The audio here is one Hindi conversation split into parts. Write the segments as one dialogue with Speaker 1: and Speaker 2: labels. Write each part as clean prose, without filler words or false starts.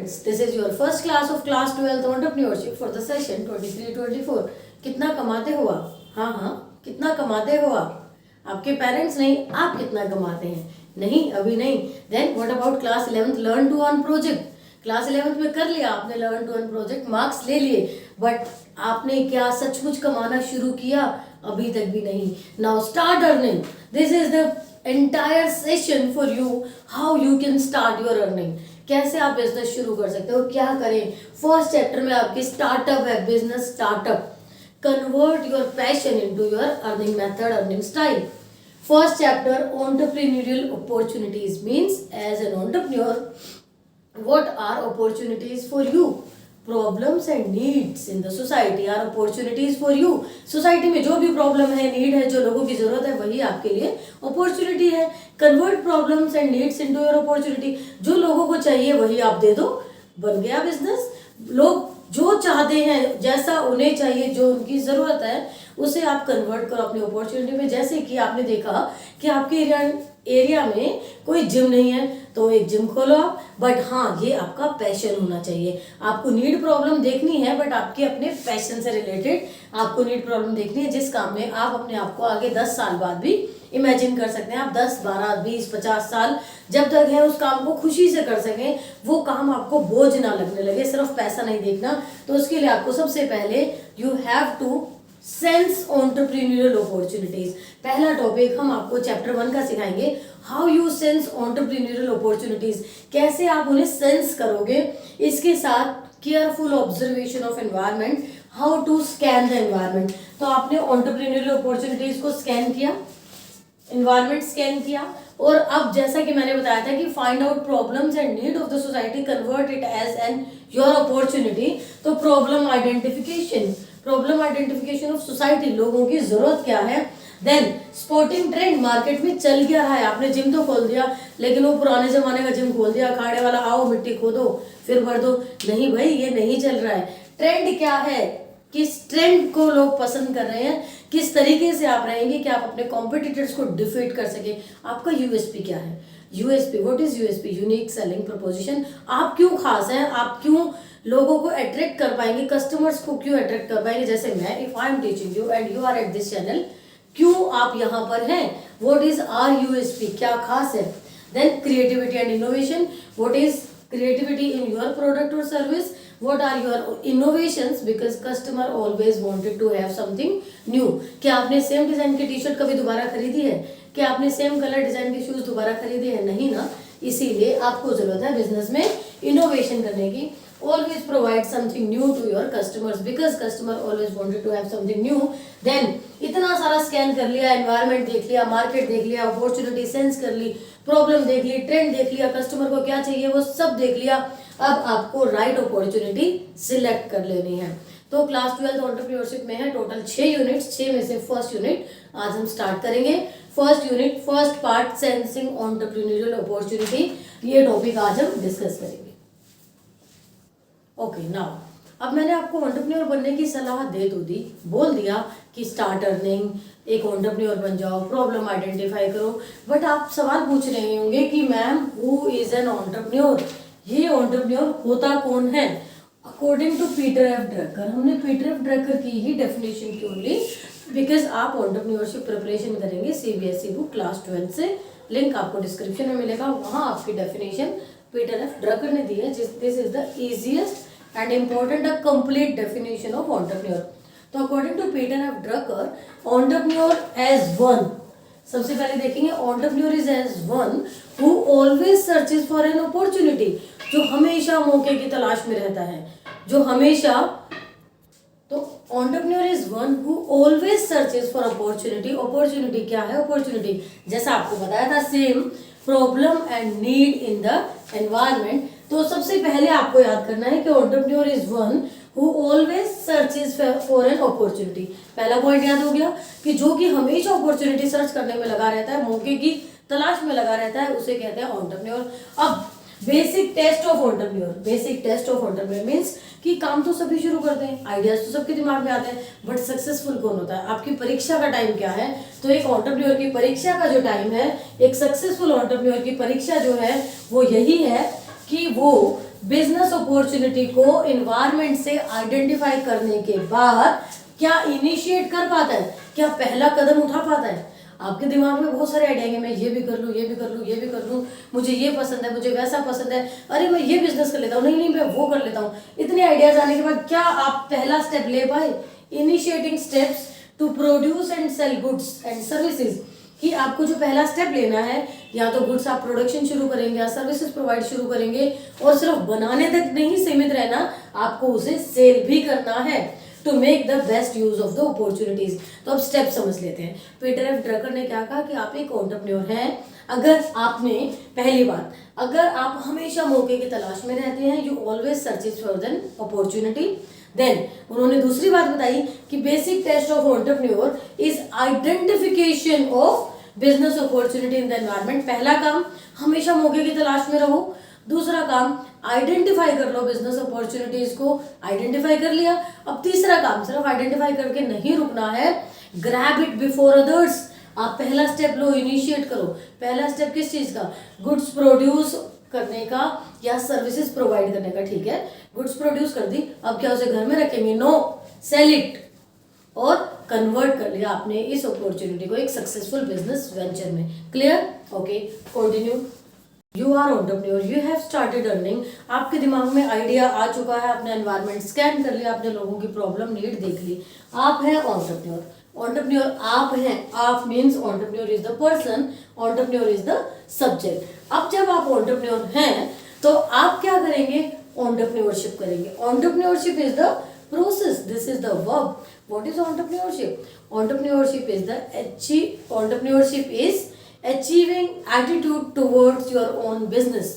Speaker 1: students, this is your first class of class 12th entrepreneurship for the session 23-24. कितना कमाते हो आप? हाँ, कितना कमाते हो आप? आपके पेरेंट्स नहीं, आप कितना कमाते हैं? नहीं, अभी नहीं. Then what about class 11th learn to earn project? Class 11th में कर लिया आपने learn to earn project, marks ले लिए, बट आपने क्या सचमुच कमाना शुरू किया? अभी तक भी नहीं. Now start earning. This is the entire session for you, how you can start your earning. कैसे आप बिजनेस शुरू कर सकते हो, क्या करें. फर्स्ट चैप्टर में आपकी स्टार्टअप है, business startup. Convert your passion into your earning method, earning style. First chapter entrepreneurial opportunities means as an entrepreneur what are opportunities for you. Problems and needs in the society are opportunities for you. Society में जो भी प्रॉब्लम है, नीड है, जो लोगों की जरूरत है, वही आपके लिए अपॉर्चुनिटी है. Convert problems and needs into your opportunity. जो लोगों को चाहिए वही आप दे दो, बन गया बिजनेस. लोग जो चाहते हैं, जैसा उन्हें चाहिए, जो उनकी जरूरत है, उसे आप कन्वर्ट करो अपनी अपॉर्चुनिटी में. जैसे कि आपने देखा कि आपके एरिया में कोई जिम नहीं है, तो एक जिम खोलो आप. बट हाँ, ये आपका पैशन होना चाहिए. आपको नीड प्रॉब्लम देखनी है, बट आपके अपने पैशन से रिलेटेड आपको नीड प्रॉब्लम देखनी है, जिस काम में आप अपने आप को आगे 10 साल बाद भी इमेजिन कर सकते हैं. आप 10, 12, 20, 50 साल जब तक है उस काम को खुशी से कर सकें, वो काम आपको बोझ ना लगने लगे. सिर्फ पैसा नहीं देखना. तो उसके लिए आपको सबसे पहले you have to sense entrepreneurial opportunities. पहला टॉपिक हम आपको चैप्टर 1 का सिखाएंगे, how you sense entrepreneurial opportunities. कैसे आप उन्हें सेंस करोगे. इसके साथ careful observation of environment, how to scan the environment. तो आपने एंटरप्रेन्योरियल अपॉर्चुनिटीज को स्कैन किया, एनवायरनमेंट स्कैन किया, और अब जैसा कि मैंने बताया था कि find out problems and need of the society, convert it as an your opportunity. तो problem identification, problem identification of society, लोगों की जरूरत क्या है. देन स्पोर्टिंग ट्रेंड, मार्केट में चल क्या रहा है. आपने जिम तो खोल दिया, लेकिन वो पुराने जमाने का जिम खोल दिया, अखाड़े वाला, आओ मिट्टी खोदो फिर भर दो. नहीं भाई, ये नहीं चल रहा है. ट्रेंड क्या है, किस ट्रेंड को लोग पसंद कर रहे हैं, किस तरीके से आप रहेंगे कि आप अपने कॉम्पिटिटर्स को डिफीट कर सके. आपका यूएसपी क्या है. USP, what is USP, unique selling preposition. आप क्यों खास हैं, आप क्यों लोगों को अट्रैक्ट कर पाएंगे, कस्टमर्स को क्यों अट्रैक्ट कर पाएंगे. जैसे मैं, if I am teaching you and you are at this channel, क्यों आप यहाँ पर हैं, व्हाट इज आर यूएसपी, क्या खास है. Then creativity and innovation, what is creativity in your product और service, what are your innovations, because customer always wanted to have something new. क्या आपने सेम डिजाइन की टी शर्ट कभी दोबारा खरीदी है, क्या आपने सेम कलर डिजाइन के शूज दोबारा खरीदे हैं, नहीं ना. इसीलिए आपको जरूरत है बिजनेस में इनोवेशन करने की. Always provide something new to your customers because customer always wanted to have something new. Then इतना सारा स्कैन कर लिया, एनवायरनमेंट देख लिया, मार्केट देख लिया, अपॉर्चुनिटी सेंस कर ली, प्रॉब्लम देख ली, ट्रेंड देख लिया, कस्टमर को क्या चाहिए वो सब देख लिया. अब आपको राइट अपॉर्चुनिटी सिलेक्ट कर लेनी है. तो क्लास 12 एंटरप्रेन्योरशिप में है टोटल 6 यूनिट्स. 6 में से फर्स्ट यूनिट आज हम स्टार्ट करेंगे. First unit, first part, sensing entrepreneurial opportunity, ये टॉपिक आज हम डिस्कस करेंगे. ओके, नाउ अब मैंने आपको एंटरप्रेन्योर बनने की सलाह दे तो दी, बोल दिया कि स्टार्ट अर्निंग, एक एंटरप्रेन्योर बन जाओ, प्रॉब्लम आइडेंटिफाई करो. बट आप सवाल पूछ रहे होंगे कि ma'am who is an entrepreneur, ये एंटरप्रेन्योर होता कौन है. According to Peter F Drucker, हमने पीटर एफ ड्रकर की ही डेफिनेशन क्यों ली, बिकॉज आप एंटरप्रेन्योरशिप प्रिपरेशन करेंगे सीबीएसई बुक क्लास 12 से, लिंक आपको डिस्क्रिप्शन में मिलेगा, वहाँ आपकी डेफिनेशन पीटर एफ ड्रकर ने दी है. This is the easiest and important a complete definition of entrepreneur. तो according to Peter F. Drucker, entrepreneur as one, सबसे पहले देखेंगे entrepreneur is as one who always searches for an opportunity, जो हमेशा मौके की तलाश में रहता है, जो हमेशा. तो entrepreneur is one who always searches for opportunity. opportunity क्या है, opportunity जैसा आपको बताया था, same problem and need in the environment. तो सबसे पहले आपको याद करना है कि entrepreneur is one who always searches for an opportunity. पहला पॉइंट याद हो गया कि जो कि हमेशा अपॉर्चुनिटी सर्च करने में लगा रहता है, मौके की तलाश में लगा रहता है, उसे कहते हैं एंटरप्रेन्योर. अब basic test of entrepreneur, basic test of entrepreneur means कि काम तो सभी शुरू करते हैं, आइडियाज तो सबके दिमाग में आते हैं, बट सक्सेसफुल कौन होता है. आपकी परीक्षा का टाइम क्या है. तो एक एंटरप्रेन्योर की परीक्षा का जो टाइम है, एक सक्सेसफुल एंटरप्रेन्योर की परीक्षा जो है वो यही है कि वो बिजनेस अपॉर्चुनिटी को इन्वायरमेंट से आइडेंटिफाई करने के बाद क्या इनिशिएट कर पाता है, क्या पहला कदम उठा पाता है? आपके दिमाग में बहुत सारे आइडिया हैं, मैं ये भी कर लूँ, ये भी कर लूँ, ये भी कर लूँ, मुझे ये पसंद है, मुझे वैसा पसंद है, अरे मैं ये बिजनेस कर लेता हूँ, नहीं नहीं मैं वो कर लेता हूँ। इतने आइडियाज आने के बाद क्या आप पहला स्टेप ले पाए? Initiating steps to produce and sell goods and services, कि आपको जो पहला स्टेप लेना है, या तो गुड्स आप प्रोडक्शन शुरू करेंगे या सर्विसेज प्रोवाइड शुरू करेंगे, और सिर्फ बनाने तक नहीं सीमित रहना, आपको उसे सेल भी करना है to make the best use of the opportunities. तो अब स्टेप समझ लेते हैं। पीटर एफ ड्रकर ने क्या कहा कि आप एक एंटरप्रेन्योर हैं अगर आपने, पहली बात, अगर आप हमेशा मौके की तलाश में रहते हैं, you always searches for an opportunity. Then उन्होंने दूसरी बात बताई कि basic test of entrepreneur is identification of business opportunity in the environment. पहला काम, हमेशा मौके की तलाश में रहो। दूसरा काम, आइडेंटिफाई कर लो बिजनेस अपॉर्चुनिटीज को, आइडेंटिफाई कर लिया। अब तीसरा काम, सिर्फ आइडेंटिफाई करके नहीं रुकना है, ग्रैब इट बिफोर अदर्स। आप पहला स्टेप लो, इनिशिएट करो। पहला स्टेप किस चीज का? गुड्स प्रोड्यूस करने का या सर्विसेज प्रोवाइड करने का। ठीक है, गुड्स प्रोड्यूस कर दी, अब क्या उसे घर में रखेंगे? नो, सेल इट, और कन्वर्ट कर लिया आपने इस अपॉर्चुनिटी को एक सक्सेसफुल बिजनेस वेंचर में। Clear? Okay, continue. You are entrepreneur, you have started earning. आपके दिमाग में आइडिया आ चुका है, आपने एनवायरनमेंट स्कैन कर लिया, आपने लोगों की प्रॉब्लम नीड देख ली, आप हैं एंटरप्रेन्योर। एंटरप्रेन्योर आप हैं, आप means entrepreneur is the person, entrepreneur is the subject. अब जब आप एंटरप्रेन्योर हैं तो आप क्या करेंगे? एंटरप्रेन्योरशिप करेंगे। Entrepreneurship is the process, this is the verb. What is entrepreneurship? Entrepreneurship is achieving attitude towards your own business.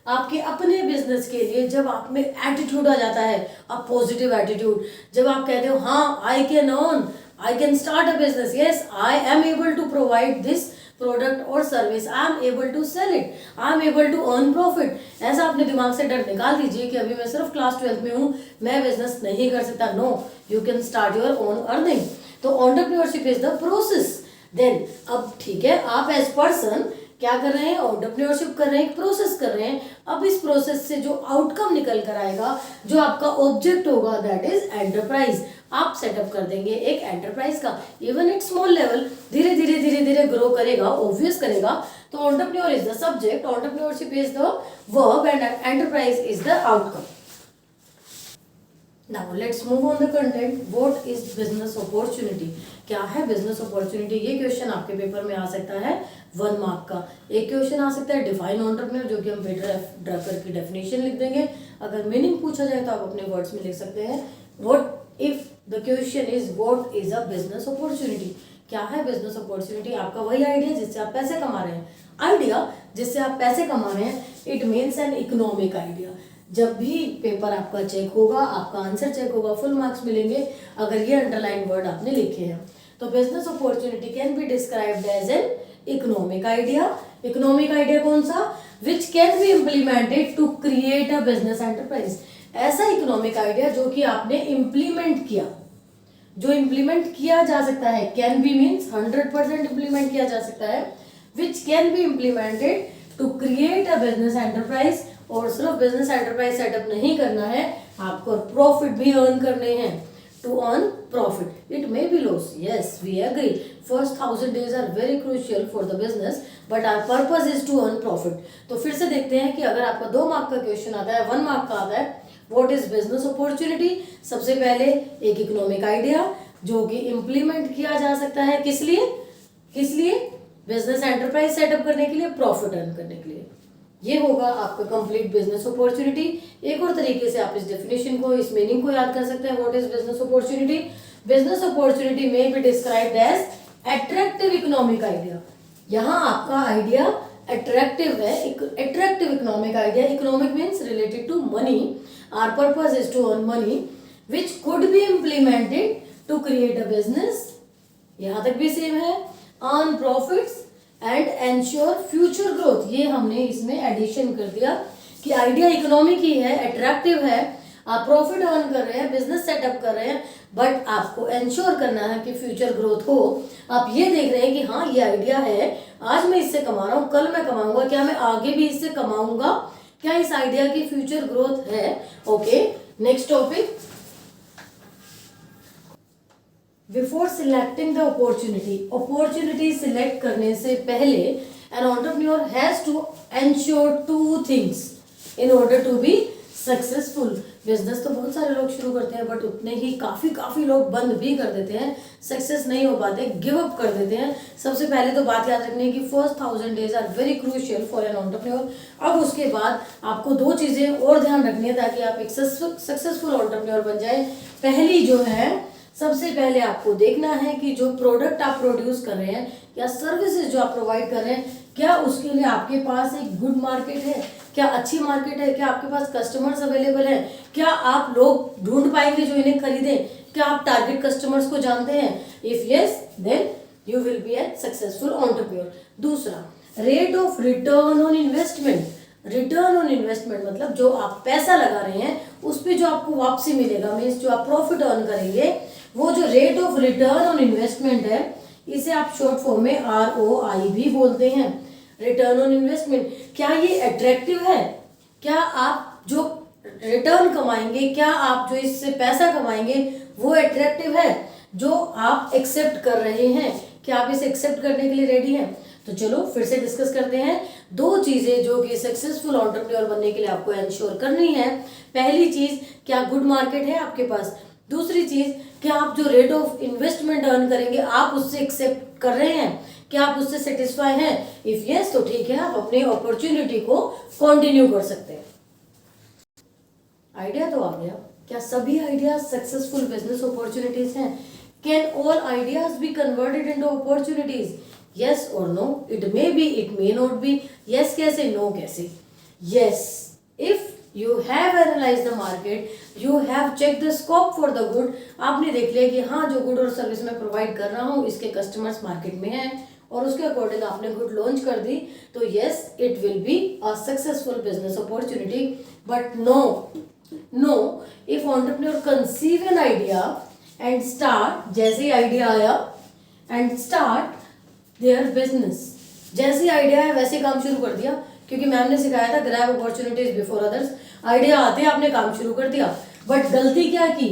Speaker 1: आपके अपने बिजनेस के लिए जब आप में एटीट्यूड आ जाता है, अ पॉजिटिव एटीट्यूड, जब आप कहते हो हाँ I can earn, I can start a business, yes I am able to provide this product और service, I am able to sell it, I am able to earn profit. ऐसा अपने दिमाग से डर निकाल दीजिए कि अभी मैं सिर्फ क्लास 12th में हूँ, मैं बिजनेस नहीं कर सकता। No, you can start your own earning. तो entrepreneurship is the process. Then अब ठीक है, आप एज पर्सन क्या कर रहे हैं? एंटरप्रेन्योरशिप कर रहे हैं, एक प्रोसेस कर रहे हैं। अब इस प्रोसेस से जो आउटकम निकल कर आएगा, जो आपका ऑब्जेक्ट होगा, दैट इज एंटरप्राइज। आप सेटअप कर देंगे एक एंटरप्राइज का, इवन इट स्मॉल लेवल, धीरे धीरे धीरे धीरे ग्रो करेगा, ऑब्वियस करेगा। तो entrepreneur is the subject, entrepreneurship is the verb and enterprise is the outcome. Now let's move on the content. What is business opportunity? क्या है बिजनेस अपॉर्चुनिटी? ये क्वेश्चन आपके पेपर में आ सकता है 1 मार्क का। एक क्वेश्चन आ सकता है डिफाइन एंटरप्रेन्योर, जो कि हम पीटर एफ ड्रकर की डेफिनेशन लिख देंगे। अगर मीनिंग पूछा जाए तो आप अपने वर्ड्स में लिख सकते हैं। What if the question is what is a business opportunity? क्या है बिजनेस अपॉर्चुनिटी? आपका वही आइडिया जिससे आप पैसे कमा रहे हैं, आइडिया जिससे आप पैसे कमा रहे हैं। It means an economic idea. जब भी पेपर आपका चेक होगा, आपका आंसर चेक होगा, फुल मार्क्स मिलेंगे अगर ये अंडरलाइन वर्ड आपने लिखे हैं। तो business opportunity can be described as an economic idea. Economic idea कौन सा? Which can be implemented to create a business enterprise. ऐसा इकोनॉमिक आइडिया जो कि आपने इम्प्लीमेंट किया, जो इम्प्लीमेंट किया जा सकता है। कैन बी मीन्स 100% इम्प्लीमेंट किया जा सकता है। Which can be implemented to create a business enterprise. और सिर्फ बिजनेस एंटरप्राइज सेटअप नहीं करना है, आपको प्रॉफिट भी अर्न करने हैं। To earn profit it may be loss, yes we agree. First 1000 days are very crucial for the business, but our purpose is to earn profit. तो फिर से देखते हैं कि अगर आपका 2 मार्क का क्वेश्चन आता है, 1 मार्क का आता है, व्हाट इज बिजनेस अपॉर्चुनिटी? सबसे पहले एक इकोनॉमिक आइडिया जो कि इम्प्लीमेंट किया जा सकता है, किस लिए? किस लिए? बिजनेस एंटरप्राइज सेटअप करने के लिए, प्रॉफिट अर्न करने के लिए। ये होगा आपका कंप्लीट बिजनेस अपॉर्चुनिटी। एक और तरीके से आप इस डेफिनेशन को, इस मीनिंग को याद कर सकते हैं। What is business opportunity? Business opportunity may be described as attractive economic idea. यहाँ आपका आइडिया अट्रैक्टिव है, attractive economic idea. Economic means related to money, our purpose is to earn money, which could be implemented to create a business, यहाँ तक भी सेम है, earn profits and ensure future growth. ये हमने इसमें एडिशन कर दिया कि आइडिया इकोनॉमिक ही है, अट्रैक्टिव है, आप प्रॉफिट अर्न कर रहे हैं, बिजनेस सेटअप कर रहे हैं, बट आपको एंश्योर करना है कि फ्यूचर ग्रोथ हो। आप ये देख रहे हैं कि हाँ ये आइडिया है, आज मैं इससे कमा रहा हूँ, कल मैं कमाऊंगा, क्या मैं आगे भी इससे कमाऊंगा? क्या इस आइडिया की फ्यूचर ग्रोथ है? Okay, next topic, before selecting the opportunity select करने से पहले an entrepreneur has to ensure two things in order to be successful. Business तो बहुत सारे लोग शुरू करते हैं, बट उतने ही काफ़ी लोग बंद भी कर देते हैं, सक्सेस नहीं हो पाते, गिव अप कर देते हैं। सबसे पहले तो बात याद रखनी है कि first 1000 days are very crucial for an entrepreneur. अब उसके बाद आपको दो चीज़ें और ध्यान रखनी है ताकि आप एक सक्सेसफुल एंटरप्रेन्योर बन जाए। पहली जो है, सबसे पहले आपको देखना है कि जो प्रोडक्ट आप प्रोड्यूस कर रहे हैं या सर्विसेज जो आप प्रोवाइड कर रहे हैं, क्या उसके लिए आपके पास एक गुड मार्केट है, क्या अच्छी मार्केट है, क्या आपके पास कस्टमर्स अवेलेबल हैं, क्या आप लोग ढूंढ पाएंगे जो इन्हें खरीदें, क्या आप टारगेट कस्टमर्स को जानते हैं? If yes, then you will be a successful entrepreneur. दूसरा, rate of return on investment. Return on investment मतलब जो आप पैसा लगा रहे हैं उस पर जो आपको वापसी मिलेगा, मीन्स जो आप प्रॉफिट अर्न करेंगे, वो जो rate of return on investment है, इसे आप शॉर्ट फॉर्म में ROI भी बोलते हैं। रिटर्न ऑन इन्वेस्टमेंट, क्या ये अट्रैक्टिव है? क्या आप जो रिटर्न कमाएंगे, क्या आप जो इससे पैसा कमाएंगे वो अट्रैक्टिव है? जो आप एक्सेप्ट कर रहे हैं, क्या आप इसे एक्सेप्ट करने के लिए रेडी हैं? तो चलो फिर से डिस्कस करते हैं दो चीजें जो कि सक्सेसफुल एंटरप्रेन्योर बनने के लिए आपको एंश्योर करनी है। पहली चीज, क्या गुड मार्केट है आपके पास? दूसरी चीज, क्या आप जो रेट ऑफ इन्वेस्टमेंट अर्न करेंगे आप उससे एक्सेप्ट कर रहे हैं, क्या आप उससे सेटिस्फाई हैं? इफ यस, तो ठीक है, आप अपनी अपॉर्चुनिटी को कंटिन्यू कर सकते हैं। आइडिया तो आ गया। क्या सभी आइडिया सक्सेसफुल बिजनेस अपॉर्चुनिटीज हैं? Can all ideas be converted into opportunities? Yes और no, it may be, it may not be. Yes कैसे, नो कैसे? Yes, if you have analyzed the market, you have checked the scope for the good। आपने देख लिया कि हाँ, जो गुड और सर्विस मैं प्रोवाइड कर रहा हूँ इसके कस्टमर्स मार्केट में हैं और उसके अकॉर्डिंग आपने गुड लॉन्च कर दी, तो yes, it will be a successful business opportunity. But no, if entrepreneur conceive an idea and start, जैसे ही आइडिया आया एंड स्टार्ट देयर बिजनेस, जैसे आइडिया है वैसे काम शुरू कर दिया, क्योंकि मैम ने सिखाया था grab opportunities before others. Idea आते आपने काम शुरू कर दिया, बट गलती क्या की?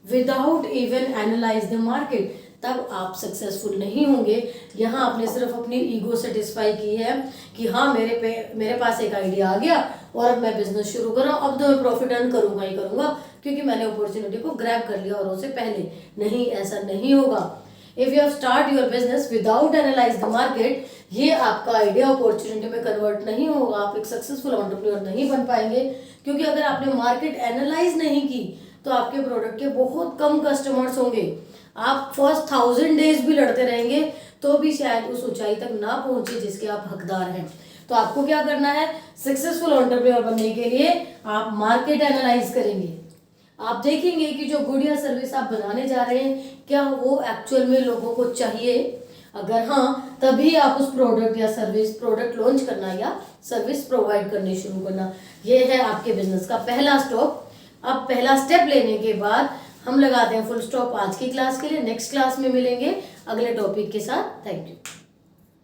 Speaker 1: Without even analyse the market, तब आप सक्सेसफुल नहीं होंगे। यहाँ आपने सिर्फ अपनी ईगो सेटिस्फाई की है कि हाँ, मेरे पास एक आइडिया आ गया और अब मैं बिजनेस शुरू कर रहा हूँ, अब तो मैं प्रॉफिट अर्न करूंगा ही करूंगा क्योंकि मैंने अपॉर्चुनिटी को ग्रैब कर लिया औरों से पहले। नहीं, ऐसा नहीं होगा। If you have start your business without analyse the market, ये आपका आइडिया अपॉर्चुनिटी में कन्वर्ट नहीं होगा, आप एक सक्सेसफुल एंटरप्रेन्योर नहीं बन पाएंगे। क्योंकि अगर आपने मार्केट एनालाइज नहीं की तो आपके प्रोडक्ट के बहुत कम कस्टमर्स होंगे। आप फर्स्ट 1000 डेज भी लड़ते रहेंगे तो भी शायद उस ऊंचाई तक ना पहुंचे जिसके आप हकदार हैं। तो आपको क्या करना है? सक्सेसफुल एंटरप्रेन्योर बनने के लिए आप मार्केट एनालाइज करेंगे। आप देखेंगे कि जो गुड या सर्विस आप बनाने जा रहे हैं क्या वो एक्चुअल में लोगों को चाहिए। अगर हाँ, तभी आप उस प्रोडक्ट या सर्विस, प्रोडक्ट लॉन्च करना या सर्विस प्रोवाइड करनी शुरू करना। ये है आपके बिजनेस का पहला स्टॉप। अब पहला स्टेप लेने के बाद हम लगाते हैं फुल स्टॉप आज की क्लास के लिए। नेक्स्ट क्लास में मिलेंगे अगले टॉपिक के साथ। Thank you.